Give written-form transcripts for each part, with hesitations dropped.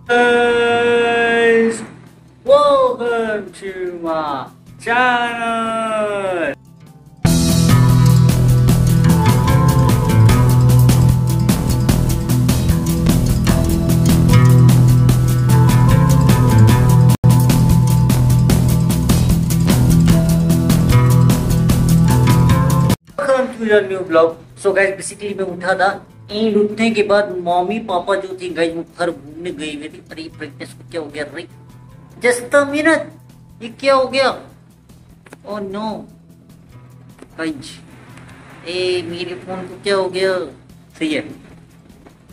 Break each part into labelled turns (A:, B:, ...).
A: Guys, welcome to my channel. Welcome to your new vlog. So guys, basically मैं उठा था। ईंट उठने के बाद मम्मी पापा जो थी गाइस वो घर घूमने गई हुई थी। अरे प्रैक्टिस को क्या हो गया? अरे जस्ट अ मिनट, ये क्या हो गया? ओह नो गाइस, ए मेरे फोन को क्या हो गया? सही है,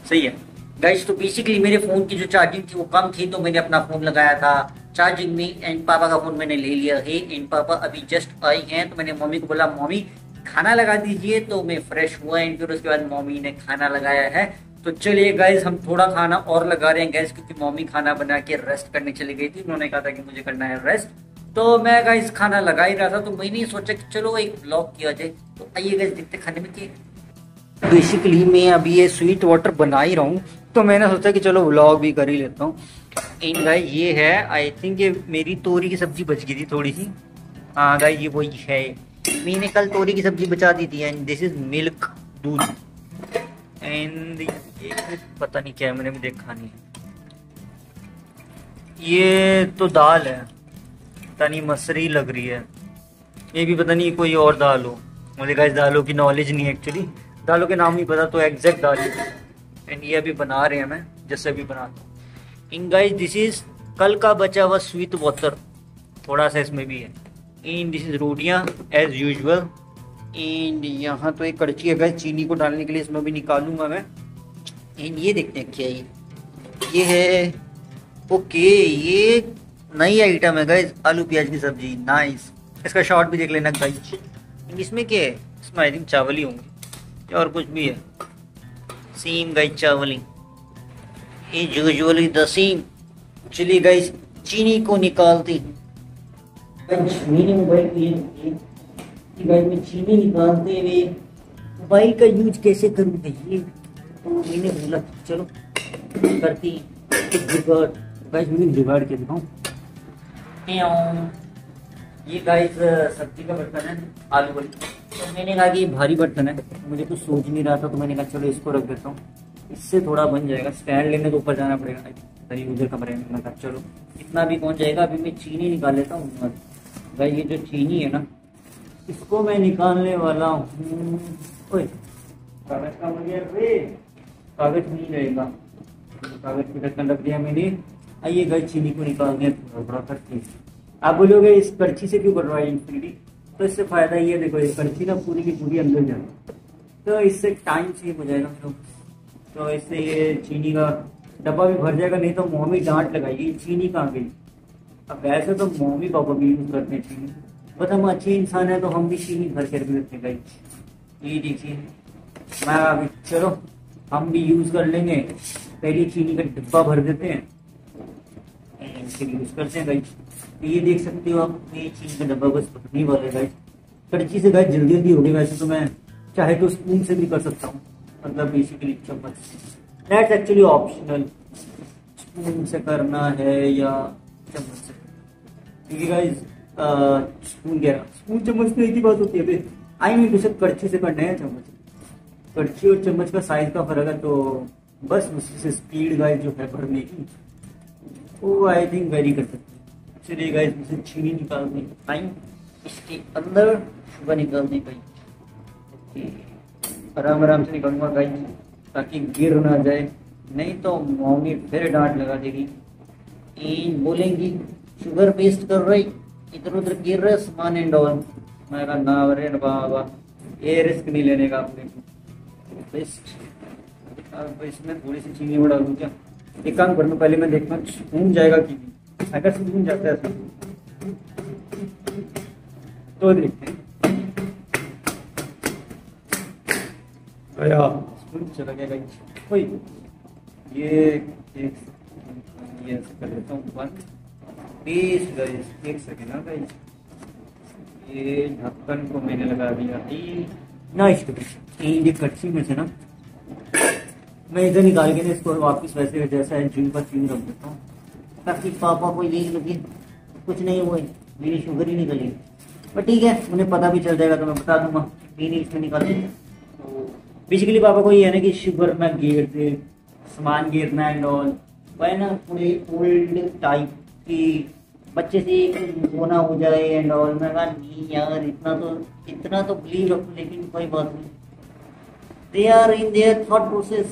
A: सही है गाइस। तो बेसिकली मेरे फोन की जो चार्जिंग थी वो कम थी, तो मैंने अपना फोन लगाया था चार्जिंग में एंड पापा का फोन मैंने ले लिया है। एंड पापा अभी जस्ट आए हैं, तो मैंने मम्मी को बोला मम्मी खाना लगा दीजिए, तो मैं फ्रेश हुआ एंड फिर उसके बाद मम्मी ने खाना लगाया है। तो चलिए गाइस, हम थोड़ा खाना और लगा रहे हैं गाइस, क्योंकि मम्मी खाना बना के रेस्ट करने चली गई थी। उन्होंने कहा था कि मुझे करना है रेस्ट, तो मैं गाइस खाना लगा ही रहा था। तो मैंने सोचा कि चलो एक ब्लॉग किया जाए। तो आइए गाइस देखते खाने में क्या। बेसिकली मैं अभी ये स्वीट वाटर बना ही रहा हूँ, तो मैंने सोचा कि चलो व्लॉग भी कर ही लेता हूँ। एंड गाइस ये है, आई थिंक ये मेरी तोरी की सब्जी बच गई थी थोड़ी सी। हाँ गाइस ये वही है, मैंने कल तोरी की सब्जी बचा दी थी। एंड दिस इज मिल्क, दूध। एंड ये पता नहीं क्या है, मैंने भी देखा नहीं। ये तो दाल है, पता नहीं मसरी लग रही है। ये भी पता नहीं कोई और दाल हो। मुझे गाइस दालों की नॉलेज नहीं है एक्चुअली, दालों के नाम ही पता, तो एग्जैक्ट दाल ही। एंड ये अभी बना रहे हैं, मैं जैसे अभी बनाता हूँ। इन गाइस दिस इज कल का बचा हुआ स्वीट वाटर, थोड़ा सा इसमें भी है। एंड दिस इज रोटियाँ एज यूजुअल। एंड यहाँ तो एक कड़छी है गाइस चीनी को डालने के लिए, इसमें भी निकालूंगा मैं। एंड ये देखते हैं क्या ये है। ओके, ये नई आइटम है गाइस, आलू प्याज की सब्जी। नाइस, इसका शॉर्ट भी देख लेना गाइस। इसमें क्या है? इसमें आई थिंक चावल ही होंगे और कुछ भी है। सेम गाइस चावल ही, एज यूजुअली द सेम। चलिए गाइस चीनी को निकालते हैं। मेरे मोबाइल में चीनी निकालते हुए मोबाइल का यूज कैसे करूँ ये, तो मैंने बोला चलो करती जुगाड़। गाइस मैंने जुगाड़ के दिखाऊँ। ये गाइस सब्जी का बर्तन है, आलू वाली। तो मैंने कहा कि ये भारी बर्तन है, मुझे कुछ सोच नहीं रहा था, तो मैंने कहा चलो इसको रख देता हूँ, इससे थोड़ा बन जाएगा। स्टैंड लेने तो ऊपर जाना पड़ेगा, तरी उधर कमरे में। मैं कहा चलो इतना भी पहुँच जाएगा। अभी मैं चीनी निकाल लेता हूँ। भाई ये जो चीनी है ना, इसको मैं निकालने वाला हूँ। ओए कागज का मुझे, रे कागज नहीं रहेगा, कागज पे ढक्कन रख दिया मैंने। आइए गाइस चीनी को निकाल दिया थोड़ा थोड़ा करके। आप बोलोगे इस कड़छी से क्यों करवाए इन्फिनिटी? तो इससे फायदा ये देखो, ये कड़छी ना पूरी की पूरी अंदर जाए, तो इससे टाइम सेव हो जाएगा। तो इससे ये चीनी का डब्बा भी भर जाएगा। नहीं तो मम्मी डांट लगाएगी चीनी कहाँ गई। अब वैसे तो मम्मी पापा भी यूज करते हैं चीनी, बट हम अच्छे इंसान है तो हम भी चीनी भर कर भी रखते हैं। ये देखिए मैं अभी, चलो हम भी यूज कर लेंगे। पहले चीनी का डिब्बा भर देते हैं, फिर यूज करते हैं गाइस। ये देख सकते हो आप, ये चीनी का डब्बा बस भरने वाला है गाइस। कड़छी से गाइस जल्दी जल्दी होगी। वैसे तो मैं चाहे तो स्पून से भी कर सकता हूँ, मतलब बेसिकली चम्मच। दैट्स एक्चुअली ऑप्शनल, स्पून से करना है या चम्मच से। क्योंकि गाइस स्पून चम्मच तो एक ही बात होती है। आई मीन टू से कड़छी से करना है चम्मच। कड़छी और चम्मच का साइज का फर्क है, तो बस उसी से स्पीड गाइस जो है भरने की, वो आई थिंक वेरी कर सकते हैं। चलिए गाइस इसे चीनी निकालने का टाइम, इसके अंदर शुगर निकालने का। आराम आराम से निकालूंगा गाइस, ताकि गिर ना जाए, नहीं तो मम्मी फिर डांट लगा देगी। बोलेंगी शुगर पेस्ट कर रही, इधर उधर गिर रहा सामान एंड ऑल। मैं कहा ना अरे बाबा, ये रिस्क नहीं लेने का अपने को। पेस्ट इसमें थोड़ी सी चीनी बढ़ा दूँ क्या? एक काम करना, पहले मैं देखना सून जाएगा कि नहीं। अगर सून जाता है तो देखते हैं। चला गया गाइस। कोई ये ऐसे कर लेता हूँ बंद। प्लीज गाइस एक सेकेंड ना गाइस, ये ढक्कन को मैंने लगा दिया। नाइस। ये कच्ची में से ना मैं इधर निकाल के ना इसको वापस वैसे जैसा है ड्रिंक पर क्यों रख देता हूँ, ताकि पापा को यही लगे कुछ नहीं हुआ है, मेरी शुगर ही निकली। पर ठीक है, उन्हें पता भी चल जाएगा तो मैं बता दूंगा मैंने इसमें निकाली। तो बेसिकली पापा को ये है ना कि शुगर में गिर दे, सामान गिरना एंड ऑल, वह ना थोड़े ओल्ड टाइप की बच्चे से होना हो जाए एंड ऑल। मैं कहा नहीं यार, इतना तो बिलीव रखो, लेकिन कोई बात नहीं, they are in their thought process,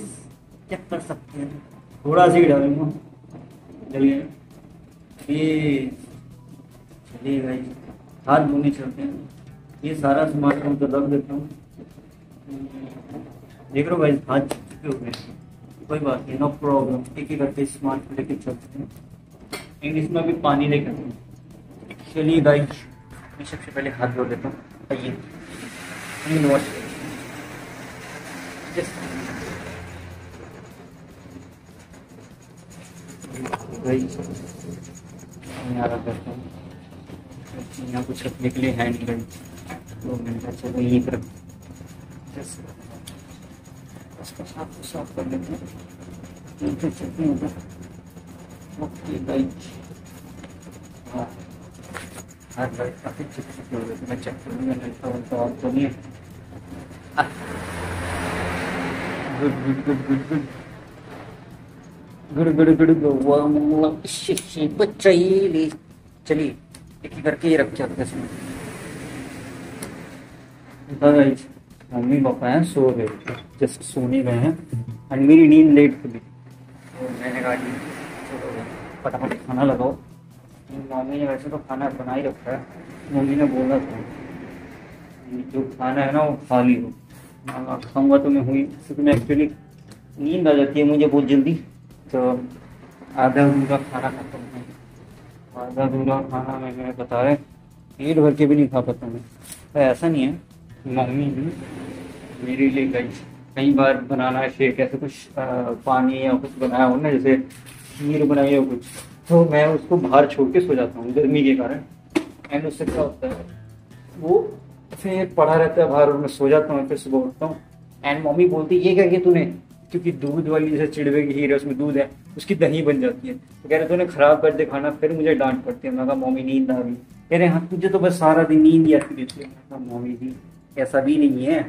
A: check कर सकते हैं। थोड़ा सी डालूंगा, चलिए ये चलिए भाई, हाथ धोने चलते हैं। ये सारा सामान को तो रख देता हूँ। देख रहे हो भाई, हाथ चिपके हो गए, कोई बात नहीं, नो प्रॉब्लम। एक एक करके सामान को लेके चलते हैं। इंग्लिश में भी पानी लेकर चलिए गाइस, मैं सबसे पहले हाथ धो लेता हूँ। आइए यहाँ कुछ रखने के लिए हैंड गन, तो मैंने कहा चलो ये कर इसका साफ कर लेते हैं। ओके गाइस, हाँ गाइस काफी चिपचिपी हो गई, मैं चेक करूँगा नहीं तो और तो नहीं है। Good good good good good good good good good चलिए चलिए एक ही करके ये रखे होते इसमें। मम्मी पापा हैं सो गए, जस्ट सोने गए हैं एंड मेरी नींद लेट खुली, तो मैंने कहा कि चलो फटाफट खाना लगाओ। मम्मी ने वैसे तो खाना बना ही रखा है, मम्मी ने बोला था जो खाना है ना वो खा ली हो, खाऊंगा तो मैं हुई, क्योंकि मैं एक्चुअली नींद आ जाती है मुझे बहुत जल्दी, तो आधा अधूरा खाना खाता हूँ। आधा अधूरा खाना मैं बता रहे पेट भर के भी नहीं खा पाता मैं। तो ऐसा नहीं है, मम्मी भी मेरे लिए कई बार बनाना शेक ऐसे कुछ पानी या कुछ बनाया हो ना, जैसे खीर बनाई हो कुछ, तो मैं उसको बाहर छोड़ के सो जाता हूँ गर्मी के कारण। एंड उससे क्या होता है वो फिर पड़ा रहता है बाहर और मैं सो जाता हूँ, फिर सुबह उठता हूँ एंड मम्मी बोलती है ये क्या किया तूने, क्योंकि दूध वाली जैसे चिड़वे की खीर है उसमें दूध है, उसकी दही बन जाती है, तो कह रहे तूने खराब कर दे खाना, फिर मुझे डांट पड़ती है। मैं कहा मम्मी नींद आ रही, कह रहे हाँ तुझे तो बस सारा दिन नींद ही आती रहती है। मैं कहा मम्मी जी ऐसा भी नहीं है,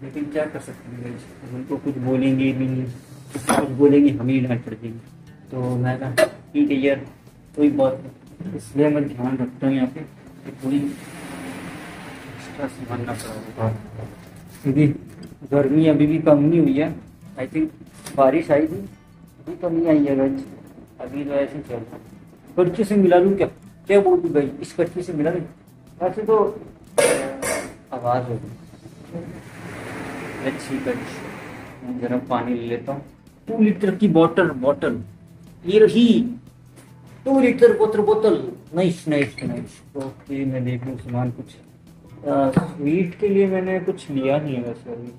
A: लेकिन क्या कर सकते हैं, उनको कुछ बोलेंगे भी नहीं, कुछ बोलेंगे हम ही डांट पड़ जाएंगे। तो मैं कहा ठीक है यार कोई बात नहीं, इसलिए मैं ध्यान रखता हूँ यहाँ पे कोई एक्स्ट्रा सामान ना पड़ा, क्योंकि गर्मी अभी भी कम नहीं हुई है। आई थिंक बारिश आई थी अभी तो नहीं आई है गाइस, अभी तो ऐसे चल रहा है। कच्चे से मिला लूँ क्या, क्या बोल दूँ भाई, इस कच्चे से मिला दूँ, वैसे तो आवाज़ होगी अच्छी कच्ची। मैं गर्म पानी ले लेता हूँ, 2 लीटर की बॉटल ये रही, 2 लीटर बोतल नाइस नाइस नाइस। ओके मैं देख लूँ सामान कुछ स्वीट के लिए मैंने कुछ लिया नहीं है वैसे अभी,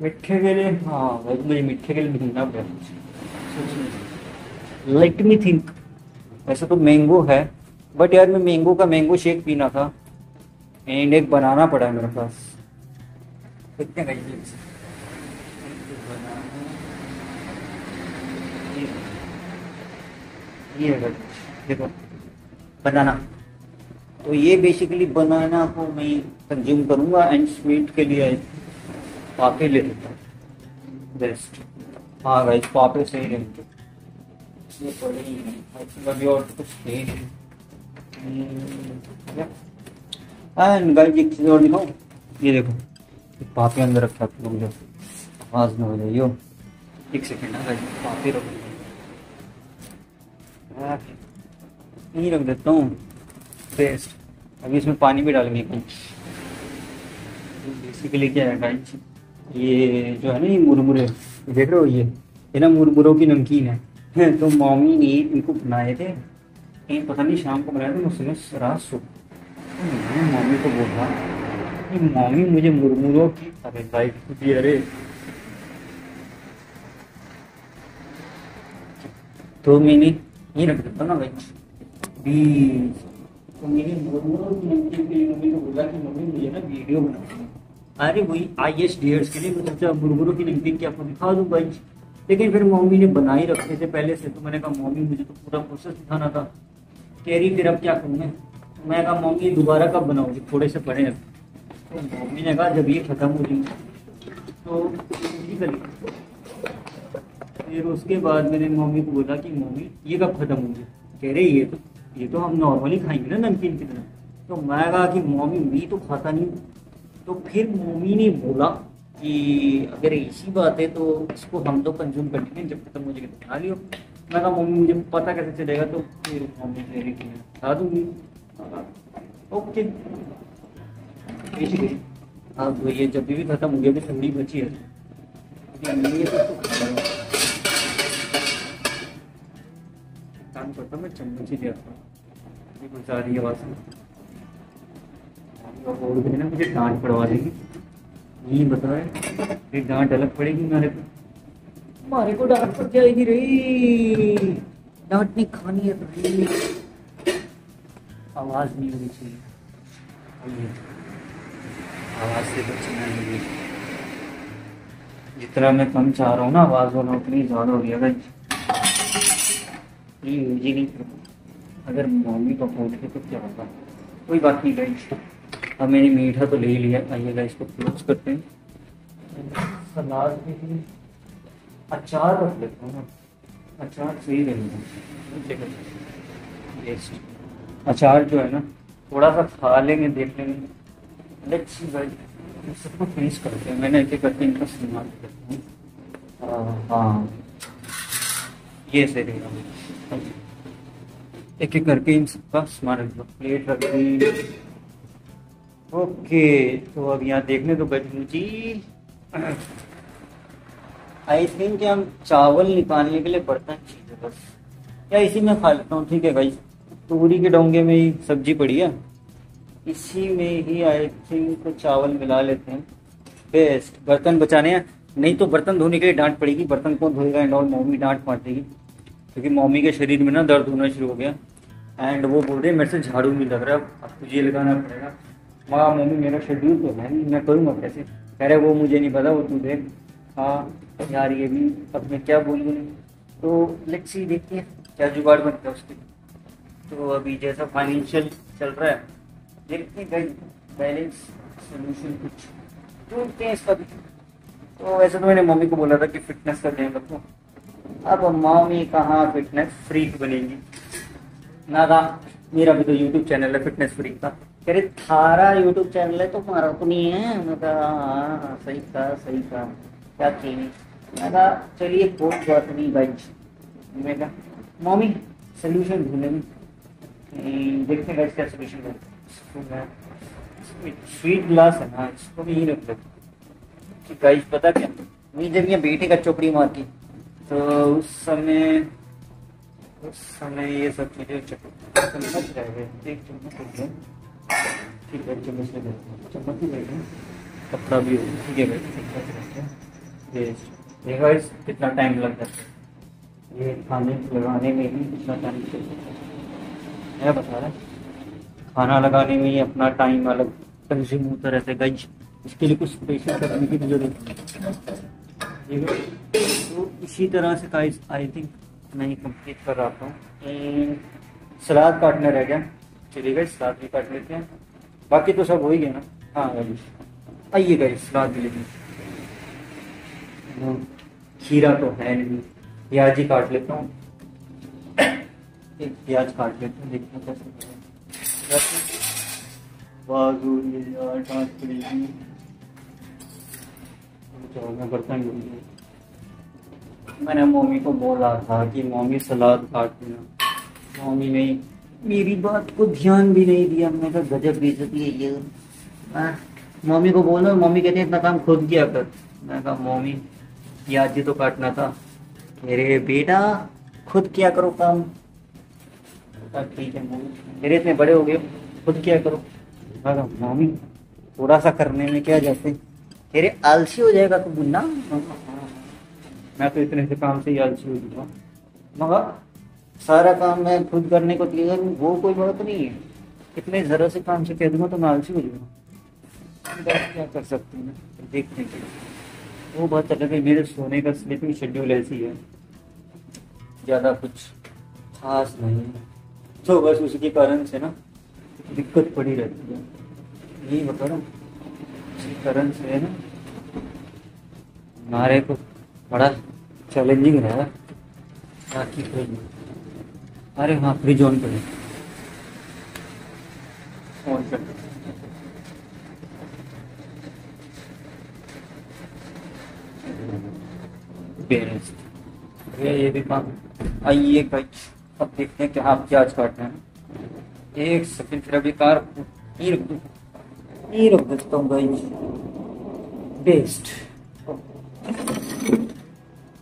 A: मिठे के लिए हाँ वैसे मुझे मिठे के लिए ढूंढना पड़ा कुछ। लेट मी थिंक, वैसे तो मैंगो है बट यार मैं मैंगो का मैंगो शेक पीना था एंड एक बनाना पड़ा है मेरे पास। कितने का ये देखो बनाना, तो ये बेसिकली बनाना को मैं कंज्यूम करूंगा एंड स्वीट के लिए पापे ले लेता हूँ बेस्ट। हाँ गाइस पापे सही रहेंगे, ये पड़े ही नहीं अभी और कुछ थे। एंड गाइस एक चीज़ और दिखाऊँ, ये देखो पापे अंदर रखा था मुझे आवाज़ ना हो जाइए, एक सेकेंड ना गाइस पापे रख नहीं रख देता हूँ बेस्ट। अभी इसमें पानी भी डालेंगे कुछ। बेसिकली क्या है गाइस, ये जो है ना ये मुरमुरे देख रहे हो, ये ना मुरमुरों की नमकीन है तो मम्मी ने इनको बनाए थे, एक पता नहीं शाम को बनाए थे, मैं सुबह रात सो मैंने मम्मी को बोला कि मम्मी मुझे मुरमुरों की अरे लाइफ दी, अरे तो मैंने ये रख देता ना भाई प्लीज। तो मेरी मुरमुरों की नमकीन के लिए मम्मी को बोला कि मम्मी मुझे ना वीडियो बना, अरे वही IS DEERS के लिए मैं सोचा मुरमुरों की नमकीन की आपको दिखा दूं भाई। लेकिन फिर मम्मी ने बना ही रखे थे पहले से, तो मैंने कहा मम्मी मुझे तो पूरा प्रोसेस दिखाना था। कह रही फिर अब क्या करूँ मैं कहा मम्मी दोबारा कब बनाऊंगी, थोड़े से पड़े हैं। तो मम्मी ने कहा जब ये खत्म हो जाएंगे तो करिए। फिर उसके बाद मैंने मम्मी को बोला कि मम्मी ये कब खत्म होंगे। कह रहे ये तो हम नॉर्मली खाएंगे ना नमकीन की तरह। तो मैं कहा कि मम्मी मैं तो खाता नहीं। तो फिर मम्मी ने बोला कि अगर ऐसी बात है तो इसको हम तो कंज्यूम कर लेंगे, जब खत्म हो जाएगा तो खा लियो। मैं कहा मम्मी मुझे पता कैसे चलेगा, तो फिर मम्मी कह रही कि खा दूंगी। ओके अब ये जब भी खत्म हो गया भी ठंडी बची है काम करता मैं चम्मच ही देता हूँ। ये कुछ आ रही है आवाज़ और भी ना मुझे डांट पड़वा देगी, ये बताए फिर डांट अलग पड़ेगी हमारे को डांट पड़ जाएगी रे। डांट नहीं खानी है तो आवाज़ नहीं होनी चाहिए, आवाज़ से बचना नहीं। जितना मैं कम चाह रहा हूँ ना आवाज़ होना, उतनी ज़्यादा हो गई। अगर मुझे नहीं अगर मम्मी को पूछ के तो क्या होगा, कोई बात नहीं गई। अब मैंने मीठा तो ले ही लिया, आइएगा इसको क्लोज करते हैं। सलाद में अचार रख लेता हूँ ना, अचार सही रहेगा। अचार जो है ना थोड़ा सा खा लेंगे, देख लेंगे। लेट्स सी गाइस, सबको फिनिश करते हैं। मैंने एक एक करके इनका इस्तेमाल करता हूँ। हाँ ये सही रहेगा, एक एक करके इन सबका सामान प्लेट रख दी। ओके तो अब यहाँ देखने तो बैठू जी। आई थिंक हम चावल निकालने के लिए बर्तन चाहिए बस, या इसी में खा लेता हूँ। ठीक है भाई, तूरी के डोंगे में ही सब्जी पड़ी है, इसी में ही आई थिंक चावल मिला लेते हैं। बेस्ट। बर्तन बचाने हैं, नहीं तो बर्तन धोने के लिए डांट पड़ेगी, बर्तन कौन धोएगा एंड ऑल। मम्मी डांट मार देगी क्योंकि मम्मी के शरीर में ना दर्द होना शुरू हो गया एंड वो बोल रहे मेरे से झाड़ू नहीं लग रहा, अब तुझे लगाना पड़ेगा। माँ मम्मी मेरा शेड्यूल तो है नहीं, मैं करूँगा कैसे। कह रहे वो मुझे नहीं पता, वो तू देख। हाँ यार ये भी अब मैं क्या बोलूँ। तो लेट्स सी, देखते हैं क्या जुगाड़ बनता है उसके। तो अभी जैसा फाइनेंशियल चल रहा है देखते हैं बैलेंस सोल्यूशन कुछ ढूंढते हैं इसका भी। तो वैसे तो मैंने मम्मी को बोला था कि फिटनेस का ध्यान रखो, अब मम्मी कहाँ फिटनेस फ्रीक बनेगी ना था। मेरा भी तो यूट्यूब चैनल है फिटनेस फ्रीक का। कह रहे थारा यूट्यूब चैनल है तो हमारा तो नहीं है। मैं कहा हाँ सही कहा क्या चाहिए। मैं कहा चलिए कोई बात नहीं भाई। मैं कहा मम्मी सोल्यूशन ढूंढेंगे, देखते हैं क्या सोल्यूशन है। स्वीट ग्लास है ना, इसको भी यही रख लो। गाइस पता क्या, मैं जब ये बेटे का चौपड़ी मार की तो उस समय ये सब चीजें चम्मच रह गए, एक चम्मच रह गए। ठीक है चम्मच ले गए, चम्मच ही रह गए, कपड़ा भी हो गया। ठीक है भाई चम्मच रह गया। ये गाइस कितना टाइम लग जाता है ये खाने लगाने में ही, कितना टाइम मैं बता रहा, खाना लगाने में ही अपना टाइम अलग कंज्यूम होता रहता है गाइस। इसके लिए कुछ स्पेशल करने की जरूरत है। तो इसी तरह से गाइस आई थिंक मैं कंप्लीट कर रहा हूँ। सलाद काटना रह गया, चलिए गाइस सलाद भी काट लेते हैं, बाकी तो सब हो ही गया ना। हाँ गाइस आइए गाइस सलाद भी लेते हैं। खीरा तो है नहीं, प्याज ही काट लेता हूँ। एक प्याज काट लेते हैं, देखते हैं कैसे। बर्तन मैंने मम्मी को बोला था कि मम्मी सलाद काट देना, मम्मी ने मेरी बात को ध्यान भी नहीं दिया। मैं कहा गजब बेइज्जती है ये। मम्मी को बोलो, मम्मी कहती है इतना काम खुद किया कर। मैं कहा मम्मी प्याज ही तो काटना था। मेरे बेटा खुद किया करो काम। ठीक है मम्मी, मेरे इतने बड़े हो गए खुद किया करो। मम्मी थोड़ा सा करने में क्या जाते, तेरे आलसी हो जाएगा तू मुन्ना। मैं तो इतने से काम से ही आलसी हो चुका, मगर सारा काम मैं खुद करने को तैयार हूँ, वो कोई बात नहीं है। इतने जरा से काम से कह दूंगा तो मैं आलसी हो जाऊंगा। क्या कर सकते हैं, देखते हैं वो बात अलग है, मेरे सोने का स्लीपिंग शेड्यूल ऐसी है, ज़्यादा कुछ खास नहीं है, तो बस उसके कारण से ना दिक्कत पड़ी रहती है। यही बता रहा हूँ, इसी कारण से है ना हमारे को बड़ा चैलेंजिंग रहा, बाकी कोई नहीं। अरे हाँ, फ्रिज ऑन करें, ऑन कर। ये भी काम आइए कहीं। अब देखते हैं कि आप प्याज काटना है। एक सेकंड, फिर अभी कार ये रख देता हूँ गाइस। बेस्ट,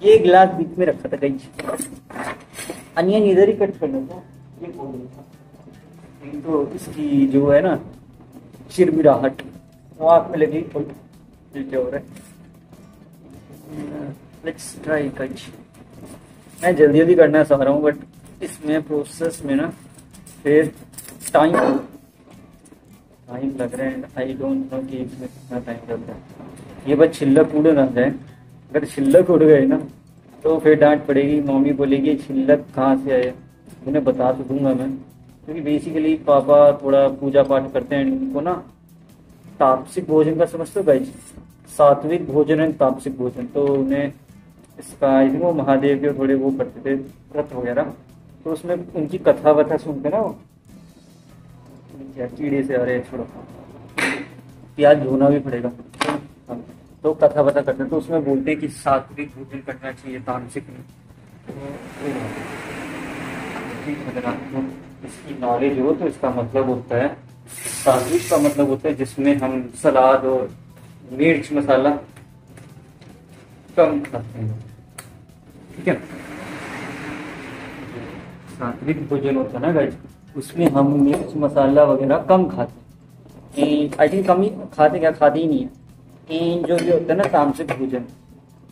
A: ये गिलास बीच में रखा था गाइस, अनियन इधर ही कट करना था। ये तो इसकी जो है ना चिरमिराहट वो आप में लगी, क्या हो रहा है। Let's try guys. मैं जल्दी जल्दी करना चाह रहा हूँ, बट इसमें प्रोसेस में ना फिर टाइम लग रहा है। आई डोंट नो कि इसमें कितना टाइम लगता है। ये बस छिल्लक उड़ ना जाए, अगर छिल्लक उड़ गए ना तो फिर डांट पड़ेगी, मम्मी बोलेगी छिल्लक कहाँ से आए। उन्हें बता तो दूंगा मैं, क्योंकि बेसिकली पापा थोड़ा पूजा पाठ करते हैं, उनको ना तामसिक भोजन का समझते हो गाइस, सात्विक भोजन है तामसिक भोजन, तो उन्हें इसका आई थिंक वो महादेव के थोड़े वो करते थे व्रत वगैरह, तो उसमें उनकी कथा वथा सुनते ना, वो क्या कीड़े से आ रहे हैं, छोड़ो प्याज धोना भी पड़ेगा। तो कथा वथा करते हैं, तो उसमें बोलते हैं कि सात्विक भोजन करना चाहिए, तामसिक नहीं। तो अगर आपको इसकी नॉलेज हो तो इसका मतलब होता है, सात्विक का मतलब होता है जिसमें हम सलाद और मिर्च मसाला कम खाते हैं, ठीक है। सात्विक भोजन होता है ना गाइस, उसमें हम मिर्च मसाला वगैरह कम खाते हैं। आई थिंक कम ही खाते, क्या खाते ही नहीं है। जो ये होता है ना तामसिक भोजन,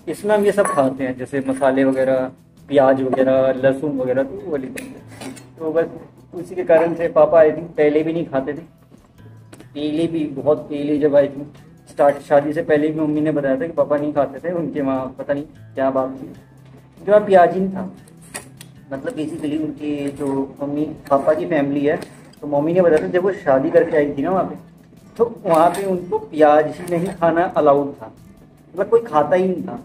A: इसमें हम ये सब खाते हैं, जैसे मसाले वगैरह, प्याज वगैरह, लहसुन वगैरह, तो वो वाली तो बस उसी के कारण से पापा आई थिंक पहले भी नहीं खाते थे। पहले भी बहुत पहले जब आई थिंक स्टार्ट शादी से पहले भी मम्मी ने बताया था कि पापा नहीं खाते थे, उनके वहाँ पता नहीं क्या बात थी, जो अब प्याज ही नहीं था। मतलब बेसिकली उनकी जो मम्मी पापा की फैमिली है, तो मम्मी ने बताया था जब वो शादी करके आई थी ना वहाँ पे, तो वहाँ पे उनको प्याज ही नहीं खाना अलाउड था, मतलब कोई खाता ही नहीं था।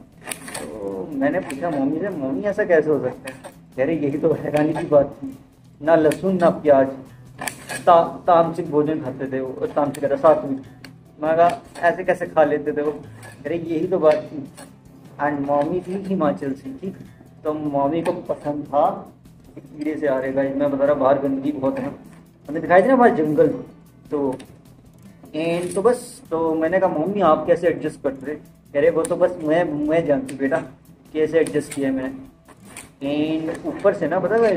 A: तो मैंने पूछा मम्मी से, मम्मी ऐसा कैसे हो सकता है? कह रहे यही तो हैरानी की बात थी, ना लहसुन ना प्याज, तामसिक भोजन खाते थे वो, तामसिक कहता सात्विक। मैं कहा ऐसे कैसे खा लेते थे वो? कह रहे यही तो बात थी। एंड मम्मी थी हिमाचल से, ठीक, तो मम्मी को पसंद था कीड़े से आ रहेगा। मैं बता रहा बाहर गंदगी बहुत है ना, हमने दिखाई थी ना बाहर जंगल, तो बस तो मैंने कहा मम्मी आप कैसे एडजस्ट करते थे? कह रहे वो तो बस मैं जानती बेटा कैसे एडजस्ट किया मैंने। एंड ऊपर से ना पता है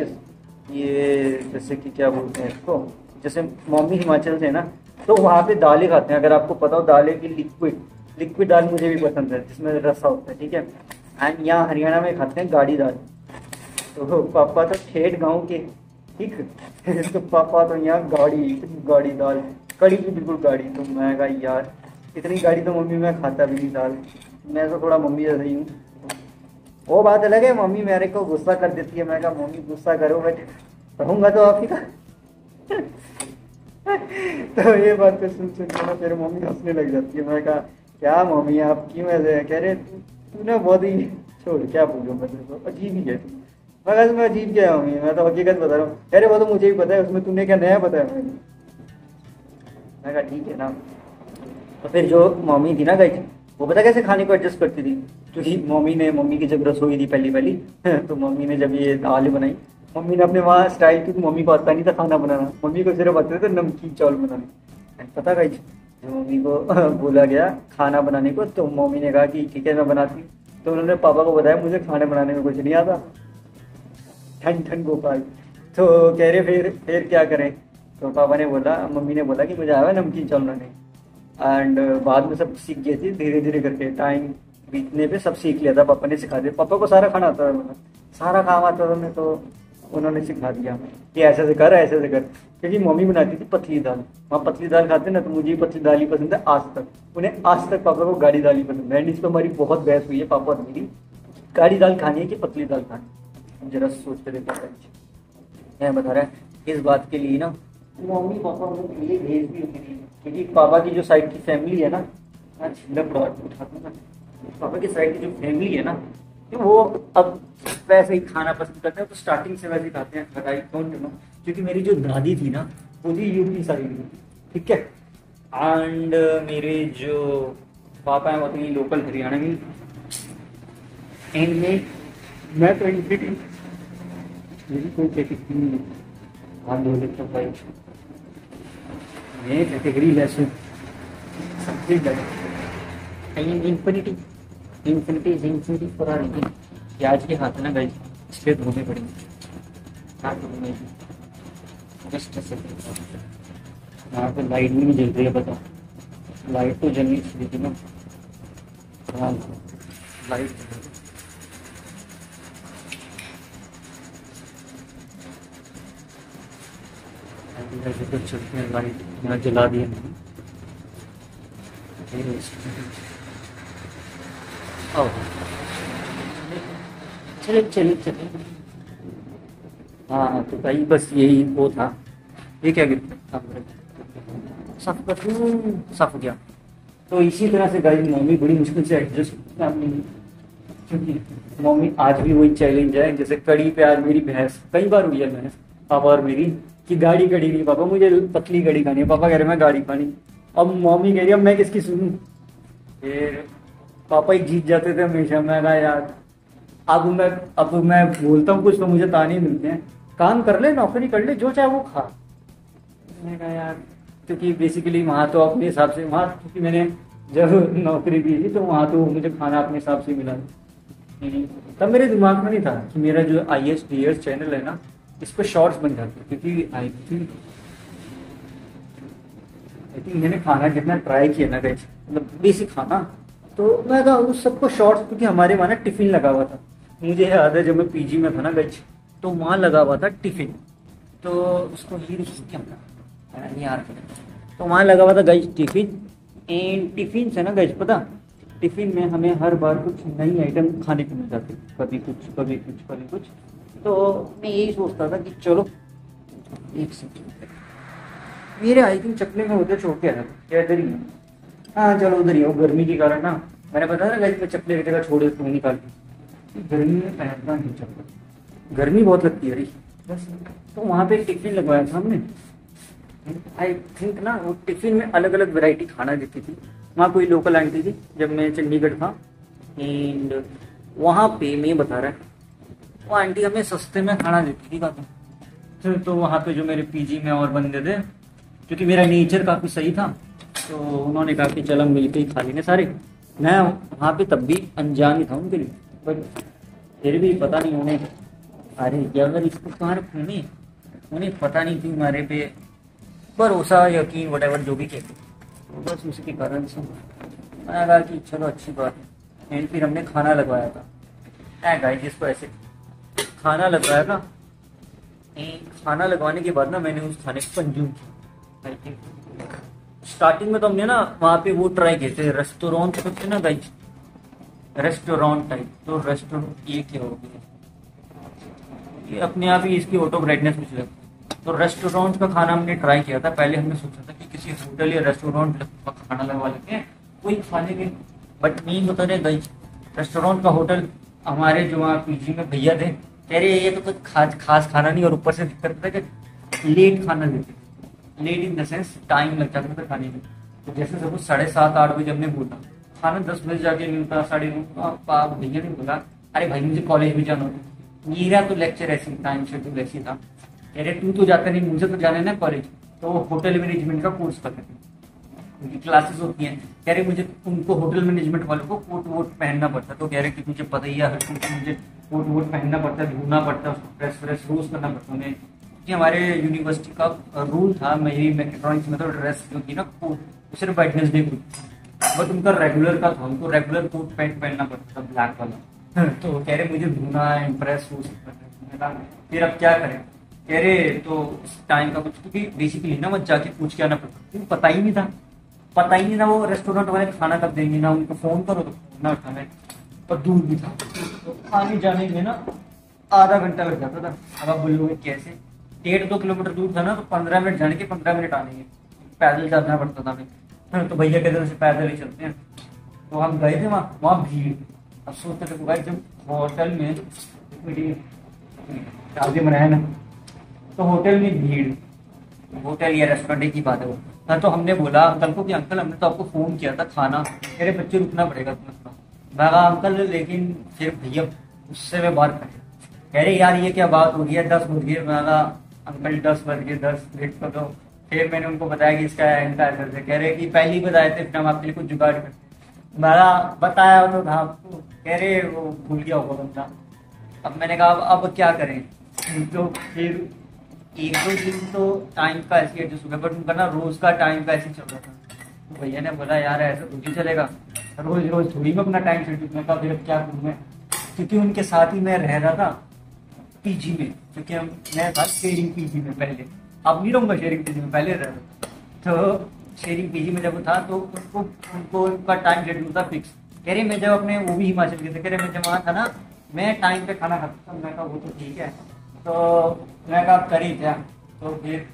A: ये जैसे कि क्या बोलते हैं इसको, जैसे मम्मी हिमाचल से ना, तो वहाँ पे दालें खाते हैं, अगर आपको पता हो दालें की लिक्विड दाल मुझे भी पसंद है जिसमें रसा होता है, ठीक है। एंड यहाँ हरियाणा में खाते हैं गाढ़ी दाल। तो पापा तो ठेठ गाँव के, ठीक तो पापा तो यहाँ गाढ़ी दाल, कड़ी की बिल्कुल गाढ़ी। तो मैं कहा यार इतनी गाढ़ी तो मम्मी मैं खाता भी नहीं दाल, मैं तो थोड़ा मम्मी जैसा ही हूँ। वो बात अलग है, मम्मी मेरे को गुस्सा कर देती है। मैं कहा मम्मी गुस्सा करो बट रहूँगा तो आप ही का तो ये बात तो सुन के ना फिर मम्मी हंसने लग जाती है। मैं कहा क्या मम्मी आप क्यों ऐसे है? कह रहे तूने बहुत ही, छोड़ क्या बोलूँ मैं तेरे को, अजीब ही है। मैं कहा मैं अजीब क्या है मम्मी, मैं तो हकीकत बता रहा हूँ। कह रहे वो तो मुझे भी पता है, उसमें तूने क्या नया बताया? मैं कहा ठीक है ना। तो फिर जो मम्मी थी ना गई थी, वो पता कैसे खाने को एडजस्ट करती थी, क्योंकि मम्मी की जब रसोई थी पहली तो मम्मी ने जब ये दाल बनाई, मम्मी ने अपने वहाँ स्टाइल की, मम्मी को आता नहीं था खाना बनाना, मम्मी को सिर्फ आते थे नमकीन चावल बनाने। पता गई जब मम्मी को बोला गया खाना बनाने को, तो मम्मी ने कहा कि ठीक है मैं बनाती। तो उन्होंने पापा को बताया मुझे खाने बनाने में कुछ नहीं आता, ठंड गोपाल। तो कह रहे फिर क्या करें? तो पापा ने बोला, मम्मी ने बोला कि मुझे आया नमकीन चावल बनाने। एंड बाद में सब सीख गए थे धीरे धीरे करके, टाइम बीतने पे सब सीख लिया था, पापा ने सिखा दिया। पापा को सारा खाना आता था, सारा काम आता था। मैं तो उन्होंने सिखा दिया कि ऐसे से कर, ऐसे से कर। क्योंकि मम्मी बनाती थी पतली दाल, वहाँ पतली दाल खाते ना, तो मुझे पतली दाल ही पसंद है आज तक। उन्हें आज तक पापा को गाढ़ी दाल ही पसंद है। इस पर हमारी बहुत बहस हुई है पापा और मेरी, गाढ़ी दाल खानी है कि पतली दाल खानी। जरा सोचते देखो, मैं बता रहा है इस बात के लिए ना मम्मी पापा मेरे लिए भेज भी होती थी। क्योंकि पापा की जो साइड की फैमिली है ना, पापा की साइड की जो फैमिली है ना, तो वो अब वैसे ही खाना पसंद करते हैं। तो स्टार्टिंग से वैसे ही खाते हैं, बताइए कौन क्यों। क्योंकि मेरी जो दादी थी ना, वो थी यूपी साइड की, ठीक है। एंड मेरे जो पापा हैं वो थे लोकल हरियाणा में। एंड मैं तो मेरी कोई कैटेगरी नहीं है, हाथ धो लेता हूँ भाई, मैं कैटेगरी वैसे सबसे इन्फिनिटी इन्फिनिटी इन्फिनिटी पूरा नहीं। प्याज के हाथ ना गए, इसलिए धोने पड़ेंगे। हाँ धोने जस्ट यहाँ पे लाइट भी नहीं जल रही है, बताओ। लाइट तो जलनी चाहिए थी ना। हाँ लाइट चलते हैं, लाइट यहाँ जला दिया मैंने। चले चले चले। हाँ तो भाई बस यही वो था। ये क्या गिफ्ट साफ कर साफ हो गया। तो इसी तरह से गाइस मम्मी बड़ी मुश्किल से एडजस्ट, क्योंकि मम्मी आज भी वही चैलेंज है। जैसे कड़ी पे आज मेरी बहस कई बार हुई है बहस पापा और मेरी, कि गाढ़ी कड़ी नहीं पापा, मुझे पतली कड़ी खानी है। पापा कह रहे मैं गाढ़ी खानी, अब मम्मी कह रही अब मैं किसकी सुनूं। फिर पापा ही जीत जाते थे हमेशा। मैं कहा यार अब मैं बोलता हूँ कुछ तो मुझे ताने मिलते हैं, काम कर ले, नौकरी कर ले, जो चाहे वो खा। मैंने कहा यार, क्योंकि बेसिकली वहाँ तो अपने हिसाब से, वहाँ क्योंकि मैंने जब नौकरी की थी तो वहाँ तो मुझे खाना अपने हिसाब से मिला। तब मेरे दिमाग में नहीं था कि मेरा जो ISDS चैनल है ना, इस पर शॉर्ट्स बन जाते, क्योंकि आई थिंक मैंने खाना जितना ट्राई किया ना गैस, मतलब बेसिक खाना, तो मैं कहा उस सबको शॉर्ट्स, क्योंकि हमारे वहाँ ना टिफिन लगा हुआ था। मुझे याद है जब मैं PG में था ना गैस, तो वहाँ लगा हुआ था टिफिन, तो उसको यार तो वहाँ लगा हुआ था गैस टिफिन। एंड टिफिन से ना गैस पता, टिफिन में हमें हर बार कुछ नई आइटम खाने को मिल जाती, कभी कुछ कभी कुछ कभी कुछ। तो मैं यही सोचता था कि चलो एक सेकंड, मेरे आई थिंक चकले में होते छोड़ के आया क्या इधर ही है। हाँ चलो उधर ही हो, गर्मी के कारण ना मैंने बताया ना गाइस मैं चकले की जगह छोड़ देता हूँ निकाल के, गर्मी में पहनता नहीं चकले, गर्मी बहुत लगती है बस। तो वहाँ पे टिफिन लगवाया था हमने, आई थिंक ना वो टिफिन में अलग अलग वैरायटी खाना देती थी। वहाँ कोई लोकल आंटी थी जब मैं चंडीगढ़ था, एंड वहाँ पे मैं बता रहा है वो आंटी हमें सस्ते में खाना देती थी काफी। तो वहाँ पे जो मेरे PG में और बंदे थे, क्योंकि मेरा नेचर काफी सही था, तो उन्होंने कहा कि चल हम मिलकर ही खा लेंगे सारे। मैं वहाँ पे तब भी अनजान ही था उनके लिए, बट फिर भी पता नहीं उन्हें, अरे अगर इसको कहाँ रखूँ, उन्हें पता नहीं थी हमारे पे भरोसा यकीन वटेवर जो भी कहते, तो बस उसके कारण से मैंने कहा कि चलो अच्छी बात है। एंड फिर हमने खाना लगवाया था गाइस, जिसको ऐसे खाना लगवाया था। खाना लगवाने के बाद ना मैंने उस खाने को कंज्यूम किया। आई थिंक स्टार्टिंग में तो हमने ना वहाँ पे वो ट्राई किए थे, रेस्टोरेंट करते ना गाइस, रेस्टोरेंट टाइप। तो रेस्टोरेंट ये क्या हो गया, ये अपने आप ही इसकी ऑटो ब्राइटनेस कुछ लगती। तो रेस्टोरेंट का खाना हमने ट्राई किया था। पहले हमने सोचा था कि किसी होटल या रेस्टोरेंट का खाना लगवा लेते हैं, कोई खा लेंगे, बट नहीं होता रहे गाइस। रेस्टोरेंट का होटल, हमारे जो वहाँ PG में भैया थे, कह रहे ये तो कुछ खास खाना नहीं, और ऊपर से दिक्कत था कि लेट खाना देते, late in the sense time लग जाता था खाने में। तो जैसे सब 7:30-8 बजे हमने बोला खाना 10 बजे जाके मिलता, 9:30। भैया ने बोला अरे भाई मुझे कॉलेज भी जाना होता, मेरा तो लेक्चर ऐसी टाइम शेड्यूल ऐसी था। कह रहे तू तो जाता नहीं, मुझे तो जाना है ना कॉलेज। तो होटल मैनेजमेंट का कोर्स करते थे, उनकी क्लासेस होती हैं। कह रहे मुझे उनको होटल मैनेजमेंट वालों को कोट वोट पहनना पड़ता। तो कह रहे कि मुझे पता ही है, मुझे कोट वोट पहनना पड़ता है, धोना पड़ता है, उसको प्रेस व्रेस रोज करना पड़ता है। क्योंकि हमारे यूनिवर्सिटी का रूल था, मेरी मैकेट्रॉनिक्स में तो ड्रेस जो थी ना कोट सिर्फ वेडनेसडे को, बट उनका रेगुलर का था, उनको रेगुलर कोट पैंट पहनना पड़ता था ब्लैक वाला। तो कह रहे मुझे धोना है, प्रेस वो सब करना है। फिर अब क्या करें, कह रहे तो इस टाइम का कुछ, क्योंकि बेसिकली ना मत जाके पूछ के आना पड़ता, क्योंकि पता ही नहीं था वो रेस्टोरेंट वाले खाना कब देंगे, ना उनको फोन करो तो फोन ना उठाना, और दूर भी था, तो आने जाने में ना आधा घंटा लग जाता था। अब आप बोलोगे कैसे, 1.5-2 किलोमीटर दूर था ना, तो 15 मिनट जाने के 15 मिनट आने के, पैदल जाना पड़ता था हमें। तो भैया कहते थे पैदल ही चलते हैं, तो हम गए थे वहाँ भीड़। अब सोचते थे भाई जब होटल में शादी बनाया ना, तो होटल में भीड़, होटल या रेस्टोरेंट की बात है वो। हाँ, तो हमने बोला अंकल को कि अंकल हमने तो आपको फोन किया था खाना, मेरे बच्चे रुकना पड़ेगा तुम्हें थोड़ा। मैं कहा अंकल लेकिन फिर भैया उससे में बात करें, कह रहे यार ये क्या बात हो गई है, 10 बज गए। मैं कहा अंकल 10 बज गए, 10 वेट कर दो। फिर मैंने उनको बताया कि इसका इनका ऐसा, कह रहे कि पहले ही बताए थे, फिर हम आपके लिए कुछ जुगाड़ करते। मैं बताया तो था आपको, कह रहे वो भूल गया होगा बंदा। अब मैंने कहा अब क्या करें, तो फिर 1-2 दिन तो टाइम का ऐसे एडजस्ट हो गया, बट उनका ना रोज का टाइम का ऐसे चल रहा था। तो भैया ने बोला यार ऐसा तो नहीं चलेगा, रोज रोज थोड़ी मैं अपना टाइम शेड्यूल। मैं कहा फिर क्या करूँ मैं, क्योंकि उनके साथ ही मैं रह रहा था पीजी में, क्योंकि मैं था शेयरिंग पीजी में पहले, अब नहीं रहूंगा शेयरिंग पीजी में, पहले रह रहा था। तो शेयरिंग पीजी में जब था तो उनको उनका टाइम शेड्यूल था फिक्स। कह रहे मैं जब अपने वो भी हिमाचल के थे, कह रहे मैं जब वहाँ था ना मैं टाइम पे खाना खाता था। मैं कहा वो तो ठीक है, तो मैं कहा करी क्या, तो फिर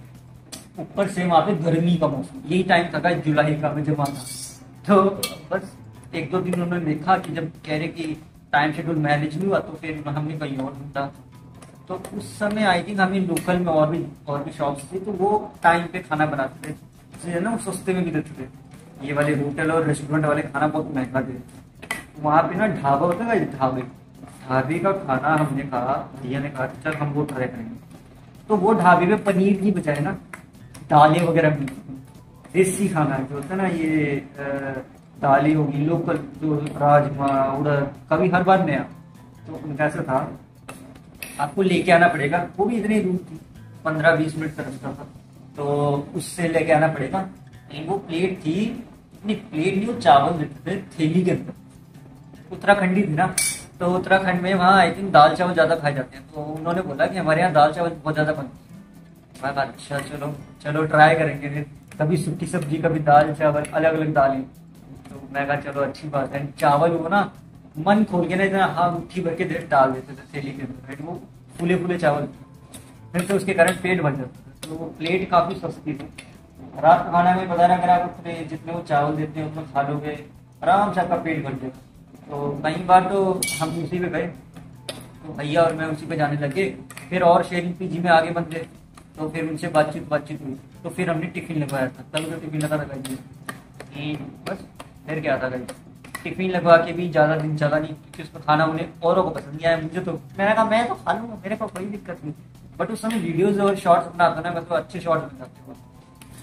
A: ऊपर से वहाँ पे गर्मी का मौसम, यही टाइम था जुलाई का, मैं जब वहाँ था। तो बस 1-2 दिन उन्होंने देखा कि जब कह रहे कि टाइम शेड्यूल मैनेज नहीं हुआ, तो फिर हमने कहीं और ढूंढा। तो उस समय आई थिंक हमें लोकल में और भी शॉप्स थी, तो वो टाइम पे खाना बनाते थे, इसलिए ना वो सस्ते में भी देते थे। ये वाले होटल और रेस्टोरेंट वाले खाना बहुत महंगा थे। वहाँ पे ना ढाबा होता है, ढाबे का खाना हमने कहा, भैया ने कहा चल हम वो ट्राई करेंगे। तो वो ढाबे में पनीर की बजाय ना दालें वगैरह मिलती थी, देसी खाना जो होता है ना, ये दालें होगी लोकल, जो राजमा उड़द, कभी हर बार नया। तो उनका ऐसा था आपको लेके आना पड़ेगा, वो भी इतनी दूर थी, 15-20 मिनट का रास्ता था, तो उससे लेके आना पड़ेगा। वो प्लेट थी, इतनी प्लेट नहीं, वो चावल देते थे थैली के अंदर। उत्तराखंडी थी ना, तो उत्तराखंड में वहाँ आई थिंक दाल चावल ज्यादा खाए जाते हैं, तो उन्होंने बोला कि हमारे यहाँ दाल चावल बहुत ज्यादा बनते हैं। मैं कहा अच्छा चलो चलो ट्राई करेंगे, फिर कभी सूखी सब्जी कभी दाल चावल, अलग अलग दालें। तो मैं कहा चलो अच्छी बात है। चावल वो ना मन खोल के ना इतना हाँ मुट्ठी भर के डाल देते थे थैली के अंदर, वो फूले फूले चावल, फिर तो उसके कारण पेट भर जाता था। तो वो प्लेट काफी सस्ती थी। रात का खाना में पता ना, अगर आप उतने जितने वो चावल देते हैं उतना खा लोगे, आराम से आपका पेट भर जाएगा। तो कई बार तो हम उसी पे गए, तो भैया और मैं उसी पे जाने लगे। फिर और शेयरिंग पीजी में आगे बन गए, तो फिर उनसे बातचीत हुई, तो फिर हमने टिफिन लगवाया था। तब तो टिफिन लगा था बस, फिर क्या था टिफिन लगवा के भी ज्यादा दिन चला नहीं, क्योंकि उसमें खाना उन्हें औरों को पसंद नहीं आया, मुझे तो मैंने कहा मैं तो खा लूंगा, मेरे को कोई दिक्कत नहीं। बट उस समय वीडियोज और शॉर्ट्स बनाता ना, मैं तो अच्छे शॉर्ट्स बनाते हुआ।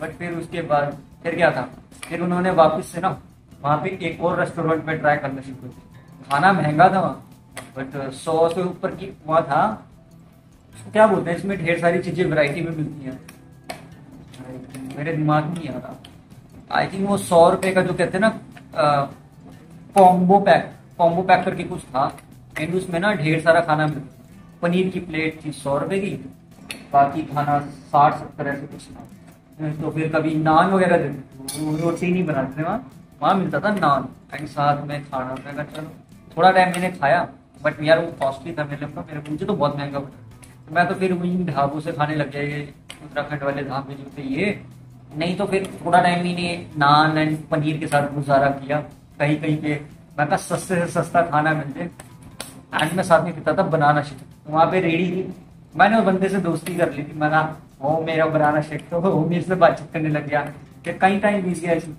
A: बट फिर उसके बाद फिर क्या था, फिर उन्होंने वापस से ना वहाँ पे एक और रेस्टोरेंट में ट्राई करना शुरू किया। खाना महंगा था वहाँ, बट 100 से ऊपर की वहाँ था। क्या बोलते हैं, इसमें ढेर सारी चीजें वैरायटी में मिलती हैं, मेरे दिमाग में नहीं आ रहा। आई थिंक वो 100 रुपए का जो कहते हैं ना कॉम्बो पैक करके कुछ था, एंड उसमें ना ढेर सारा खाना मिलता। पनीर की प्लेट थी 100 रुपए की, बाकी खाना 60-70 ऐसे कुछ था। तो फिर कभी नान वगैरह देते, वो रोटी नहीं बनाते थे वहाँ मिलता था नान एंड साथ में खाना। मैं कहा चलो, थोड़ा टाइम मैंने खाया, बट यार वो कॉस्टली था मेरे लिए, मुझे तो बहुत महंगा पड़ा। तो मैं तो फिर वही ढाबों से खाने लग गया, उत्तराखंड वाले ढाबे जो थे ये। नहीं तो फिर थोड़ा टाइम मैंने नान एंड पनीर के साथ गुजारा किया कहीं कहीं पे। मैं कहा सस्ते से सस्ता खाना मिल जाए, एंड मैं साथ में पीता था बनाना शेक। वहाँ पे रेडी थी, मैंने उस बंदे से दोस्ती कर ली थी। मैं कहा वो मेरा बनाना शेक, तो वो मेरे से बातचीत करने लग गया, फिर कई टाइम बीत गया ऐसी।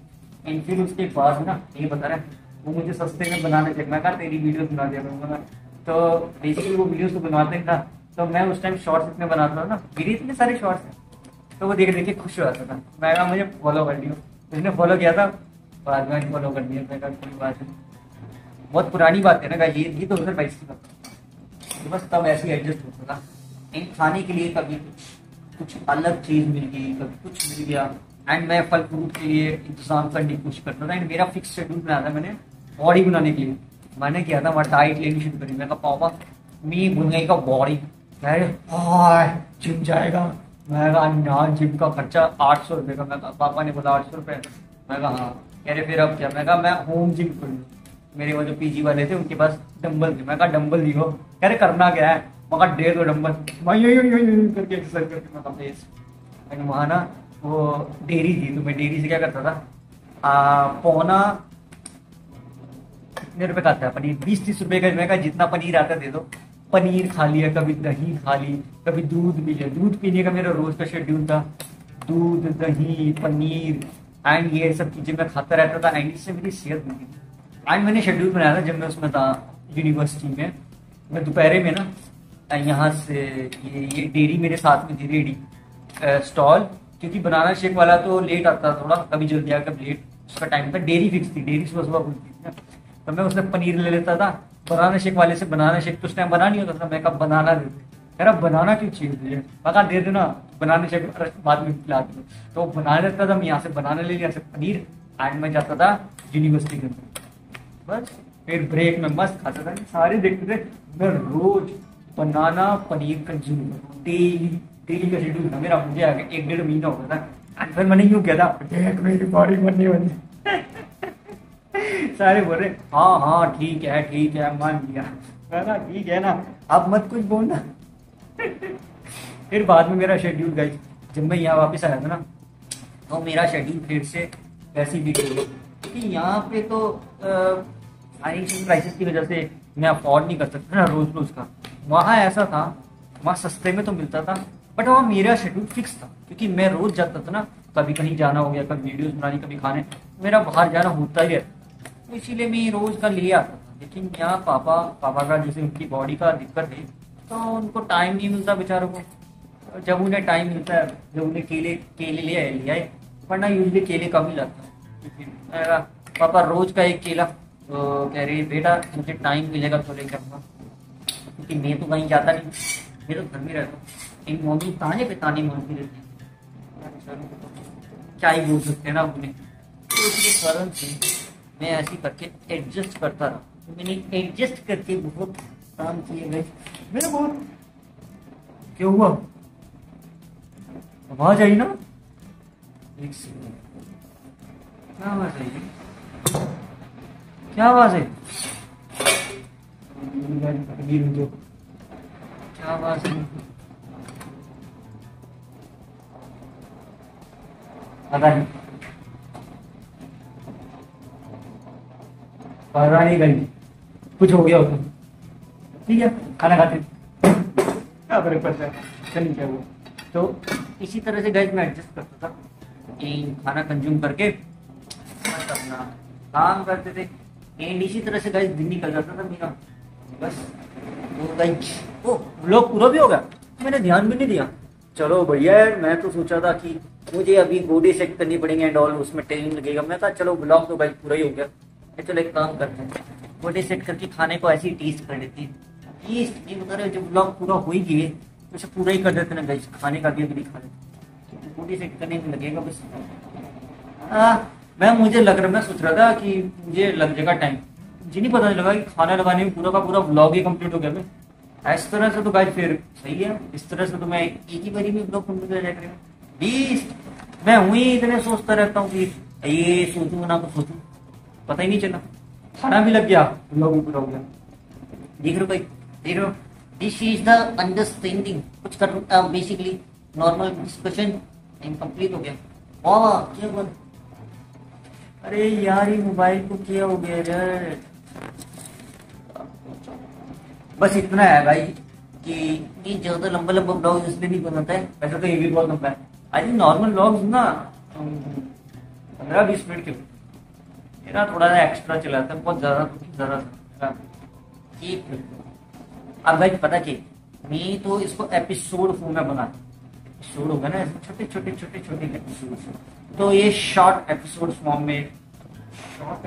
A: एंड फिर उसके बाद ना ये बता रहा है वो मुझे सस्ते में बनाना शेक। मैं कहा तेरी वीडियो बना दिया करूँगा। तो बेसिकली वो वीडियो तो बनवाते था, तो मैं उस टाइम शॉर्ट्स इतने बनाता था ना, मेरे इतने सारे शॉर्ट्स हैं, तो वो देख देख के खुश हो जाता था। मैं कहा मुझे फॉलो कर लियो, उसने फॉलो किया था, बाद में फॉलो कर दिया। मैं कहा कोई बात नहीं, बहुत पुरानी बात है ना, ये तो 2022 की बात है। बस तब ऐसे एडजस्ट होता था। इन खाने के लिए कभी कुछ अलग चीज मिल गई, कभी कुछ मिल गया, एंड मैं फल फ्रूट के लिए इंतजाम करने की कोशिश करता था। एंड मेरा फिक्स शेड्यूल बनाया था मैंने बॉडी बनाने के लिए। मैंने किया था वहाँ डाइट लेनी शुरू करी। मैं कहा पापा मी बनने का बॉडी, अरे हाय जिम जाएगा। मैं कहा ना, जिम का खर्चा 800 रुपये का। मैं कहा पापा ने बोला 800 रुपये। मैं कहा हाँ। कह रहे फिर अब क्या? मैं कहा मैं होम जिम खोल लूँ। मेरे वो जो पीजी वाले थे उनके पास डंबल थे। मैं कहा डंबल दिखो। कह रहे करना क्या है? मैं कहा 1.5 डंबल। मैं यूं करके एक्सरसाइज करके मैं कहा बेस। मैंने वहाँ ना वो डेयरी थी, तो मैं डेयरी से क्या करता था, पौना कितने रुपए का आता है पनीर? 20-30 रुपए का। मैं कहा जितना पनीर आता दे दो। पनीर खा लिया, कभी दही खा ली, कभी दूध पी लिया। दूध पीने का मेरा रोज का शेड्यूल था। दूध, दही, पनीर एंड ये सब चीजें मैं खाता रहता था एंड इससे मेरी सेहत बनी थी। एंड मैंने शेड्यूल बनाया था जब मैं उसमें था यूनिवर्सिटी में। मैं दोपहर में ना यहाँ से ये डेयरी मेरे साथ में थी, रेडी स्टॉल। क्योंकि बनाना शेक वाला तो लेट आता था थोड़ा, कभी जल्दी आया कभी लेट। उसका टाइम था। डेयरी फिक्स थी, डेयरी सुबह सुबह खुलती थी ना। तो मैं उससे पनीर ले लेता था। बनाना शेक वाले से बनाना शेक तो उस टाइम बना नहीं होता था। मैं कब बनाना दे दे, कह रहा बनाना क्यों चाहिए तुझे? मैं कहा दे देना, बनाना शेक बाद में पिला दूँ। तो बना लेता था मैं, यहाँ से बनाना ले लिया, से पनीर एंड में जाता था यूनिवर्सिटी के अंदर। बस फिर ब्रेक में मस्त खाता था। सारे देखते थे मैं रोज बनाना पनीर कंज्यूम डेली। डेली का शेड्यूल था मेरा। मुझे आगे 1-1.5 महीना हो गया था। एंड फिर मैंने यूँ किया था, देख मेरी बॉडी बनने वाली। सारे बोल रहे हाँ हाँ ठीक है मान लिया। मैं ठीक है ना, अब मत कुछ बोलना। फिर बाद में मेरा शेड्यूल गई, जब मैं यहाँ वापस आया था ना, तो मेरा शेड्यूल फिर से वैसे ही बिगड़ गया। क्योंकि यहाँ पे तो फाइनेंशियल क्राइसिस की वजह से मैं अफोर्ड नहीं कर सकता ना रोज रोज का। वहाँ ऐसा था, वहाँ सस्ते में तो मिलता था, बट वहाँ मेरा शेड्यूल फिक्स था। क्योंकि मैं रोज जाता था ना, कभी कहीं जाना हो गया, कभी वीडियोस बनानी, कभी खाने, मेरा बाहर जाना होता ही है। तो इसीलिए मैं रोज का ले आता था। लेकिन यहाँ पापा का जैसे उनकी बॉडी का दिक्कत है, तो उनको टाइम नहीं मिलता बेचारों को। जब उन्हें टाइम मिलता है, जब उन्हें केले ले आए, वरना यूजली केले कम ही लाता है। पापा रोज का एक केला। तो कह रही बेटा मुझे टाइम मिलेगा तो लेकर आऊंगा, क्योंकि मैं तो कहीं जाता नहीं, मैं तो घर में रहता हूँ। इन मम्मी ताने पे ताने मारती रहती है, क्या ही बोल सकते हैं ना उन्हें। तो इसके कारण से मैं ऐसे करके एडजस्ट करता रहा। तो मैंने एडजस्ट करके बहुत काम किए गए मेरे। बहुत क्या हुआ? आवाज आई ना? एक सेकंड, क्या आवाज आई? क्या आवाज है? क्या आवाज है? पता नहीं, पता नहीं गई, कुछ हो गया होगा। ठीक है, खाना खाते क्या फर्क पड़ता है, चलिए क्या हुआ। तो इसी तरह से गाइस मैं एडजस्ट करता था कि खाना कंज्यूम करके अपना काम करते थे। एंड इसी तरह से गाइस दिन निकल जाता था मेरा। बस तो गाइस ओ व्लॉग पूरा भी हो गया, मैंने ध्यान भी नहीं दिया। चलो भैया यार, मैं तो सोचा था कि मुझे अभी बॉडी सेट करनी पड़ेंगे एंड ऑल, उसमें टाइम लगेगा। मैं कहा चलो व्लॉग तो गाइस पूरा ही हो गया। चलो एक काम करते हैं, बॉडी सेट करके खाने को ऐसे ही टेस्ट कर लेती है। ये बता रहे जब ब्लॉग पूरा हो ही गए तो उसे पूरा ही कर देते ना गाइस, खाने का भी अभी खा लेते, बॉडी सेट करने में लगेगा बस। मुझे लग रहा, मैं सोच रहा था कि मुझे लग जाएगा टाइम, मुझे नहीं पता लगा कि खाना लगाने में पूरा का पूरा ब्लॉग ही कंप्लीट हो गया। मैं इस तरह से तो गाइस फिर सही है, इस तरह से तो मैं एक ही बारी में ब्लॉग कंप्लीट हो जाएगा। 20 मैं हुई इतने सोचता रहता हूँ कि ये सोचूं ना कुछ सोचूं, पता ही नहीं चला। खाना भी लग गया, ब्लॉग भी पूरा हो गया। देख रहे हो भाई, देख रहे हो, दिस इज द अंडरस्टैंडिंग। कुछ कर बेसिकली नॉर्मल डिस्कशन इनकम्प्लीट हो गया। वाह क्या बात, अरे यार ये मोबाइल को क्या हो गया यार। बस इतना है भाई कि ये ज्यादा लंबा लंबा ब्लॉग इसलिए नहीं बनाता है, वैसे तो ये भी बहुत लंबा है। आई थिंक नॉर्मल ब्लॉग्स ना 15-20 मिनट के, मेरा थोड़ा सा एक्स्ट्रा चलाता है, बहुत ज्यादा ठीक। अब भाई पता कि मैं तो इसको एपिसोड फॉर्म में बनाता, एपिसोड होगा ना छोटे छोटे एपिसोड, तो ये शॉर्ट एपिसोड फॉर्म में, शॉर्ट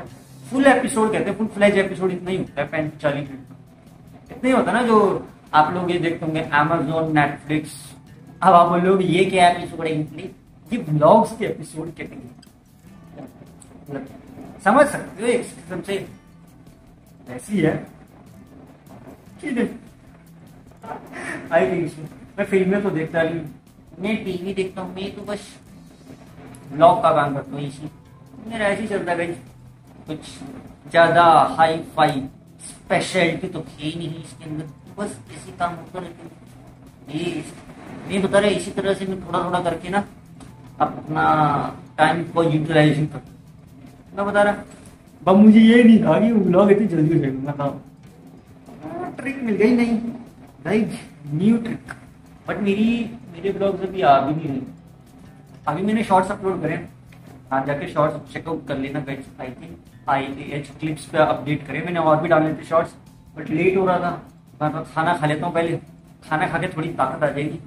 A: फुल एपिसोड कहते हैं, फुल फ्लैज एपिसोड इतना ही होता है 40 मिनट इतना ही होता है ना, जो आप लोग ये देखते होंगे Amazon, नेटफ्लिक्स। अब आप बोलोगे ये क्या एपिसोड है, ये ब्लॉग्स के एपिसोड कहते, समझ सकते हो, एक किस्म से ऐसी है। ठीक है, आई थिंक मैं फिल्में तो देखता नहीं हूँ, मैं टीवी देखता हूँ, मैं तो बस ब्लॉग का काम करता हूँ। इसी मेरा ऐसे ही चलता है भाई, कुछ ज्यादा हाई फाई स्पेशलिटी तो है ही नहीं इसके अंदर, बस इसी काम होता रहता है। ये नहीं बता रहे, इसी तरह से मैं थोड़ा थोड़ा करके ना अपना टाइम को यूटिलाइजेशन कर, मैं बता रहा। अब मुझे ये नहीं था कि ब्लॉग इतनी जल्दी हो जाएगा, मतलब ट्रिक मिल गई नहीं भाई, न्यू ट्रिक। बट मेरे ब्लॉग्स अभी आ भी नहीं रहे। अभी मैंने शॉर्ट्स अपलोड करे, आप जाके शॉर्ट्स चेकआउट कर लेना guys. I think IAH clips पे अपडेट करे मैंने, और भी डालने थे शॉर्ट्स, बट लेट हो रहा था। मैं खाना खा लेता हूँ पहले, खाना खा के थोड़ी ताकत आ जाएगी,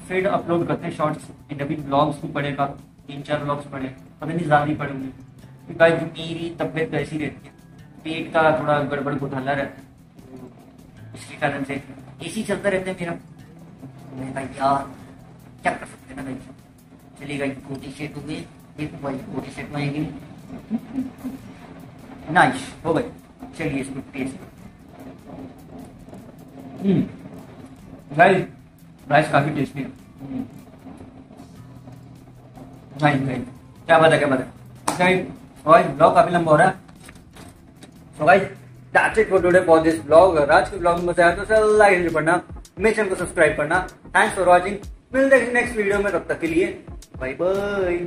A: फिर अपलोड करते हैं शॉर्ट्स। अभी ब्लॉग्स भी पड़ेगा, 3-4 ब्लॉग्स पड़े, पता नहीं ज़्यादा ही पड़ेंगे। गाइस मेरी तबीयत तो ऐसी रहती है, पेट का थोड़ा गड़बड़ घोटाला रहता है, तो इसके कारण से ऐसी चलता रहता है मेरा। मैं भाई यार क्या कर सकते हैं ना भाई, चलिए गाइस कोटी सेट हो गई, एक भाई कोटी सेट में आएगी, नाइस हो गई। चलिए इसको टेस्ट गाइस, राइस काफी टेस्टी है। नाइस गाइस, क्या बात है क्या बात है गाइस। और ब्लॉग काफी लंबा हो रहा है, so guys that's it for today for this blog. अगर आज के ब्लॉग में मजा आया तो लाइक करना, मेरे चैनल को सब्सक्राइब करना। थैंक्स फॉर वॉचिंग, मिलते हैं नेक्स्ट वीडियो में, तब तक के लिए बाय बाय।